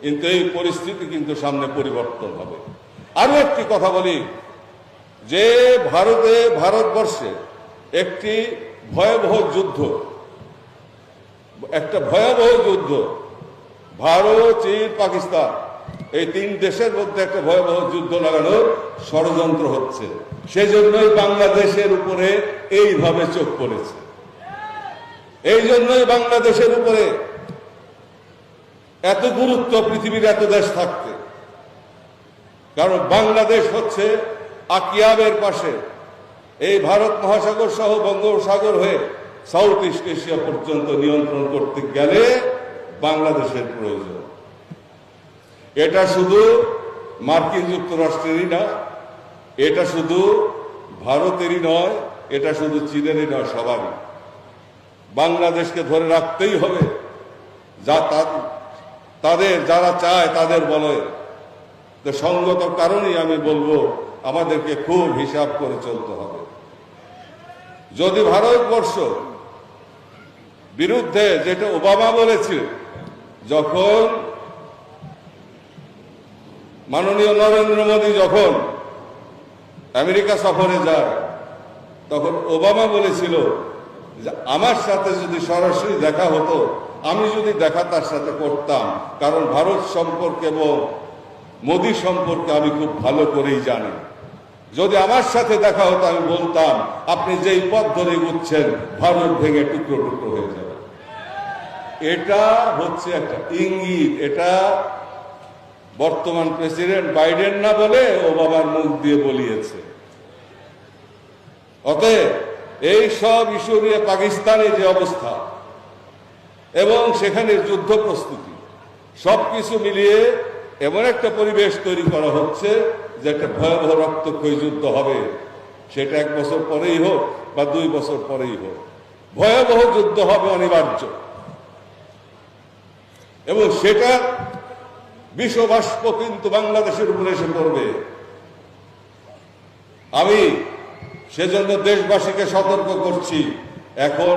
কিন্তু এই পরিস্থিতি কিন্তু সামনে পরিবর্তন হবে। আরো একটি কথা বলি, যে ভারতবর্ষে একটি ভয়াবহ যুদ্ধ, ভারত, চীন, পাকিস্তান, এই তিন দেশের মধ্যে একটা ভয়াবহ যুদ্ধ লাগানোর ষড়যন্ত্র হচ্ছে। সেজন্যই বাংলাদেশের উপরে এইভাবে চোখ পড়েছে, এই জন্যই বাংলাদেশের উপরে এত গুরুত্ব পৃথিবীর এত দেশ থাকতে। কারণ বাংলাদেশ হচ্ছে আকিয়াবের পাশে, এই ভারত মহাসাগর সহ বঙ্গোপসাগর হয়ে সাউথ ইস্ট এশিয়া পর্যন্ত নিয়ন্ত্রণ করতে গেলে বাংলাদেশের প্রয়োজন। এটা শুধু মার্কিন যুক্তরাষ্ট্রেরই না, এটা শুধু ভারতেরই নয়, এটা শুধু চীনেরই নয়, সবারই। বাংলাদেশকে ধরে রাখতেই হবে, যারা চায় তাদের বলে। তো সঙ্গত কারণেই আমি বলবো আমাদেরকে খুব হিসাব করে চলতে হবে। যদি ভারতবর্ষ বিরুদ্ধে, যেটা ওবামা বলেছিল, যখন মাননীয় নরেন্দ্র মোদী যখন আমেরিকা সফরে যায়, তখন ওবামা বলেছিল যে আমার সাথে যদি সরাসরি দেখা হতো, আমি যদি দেখা তার সাথে করতাম, কারণ ভারত সম্পর্কে এবং মোদী সম্পর্কে আমি খুব ভালো করেই জানি। যদি আমার সাথে দেখা হতো আমি বলতাম আপনি যেই পথ ধরে এগুচ্ছেন ভারত ভেঙে টুকরো টুকরো হয়ে যাবে। এটা হচ্ছে একটা ইঙ্গিত। এটা বর্তমান প্রেসিডেন্ট বাইডেন না বলে ওবামার মুখ দিয়ে বলিয়েছে। অতএব এই সব ইস্যু নিয়ে পাকিস্তানের যে অবস্থা এবং সেখানে যুদ্ধ প্রস্তুতি, সবকিছু মিলিয়ে এমন একটা পরিবেশ তৈরি করা হচ্ছে যে একটা ভয়াবহ রক্তক্ষয়ী যুদ্ধ হবে। সেটা 1 বছর পরেই হোক বা 2 বছর পরেই হোক, ভয়াবহ যুদ্ধ হবে অনিবার্য। এবং সেটা বিষবাষ্প কিন্তু বাংলাদেশের উপরে এসে পড়বে। আমি সেজন্য দেশবাসীকে সতর্ক করছি, এখন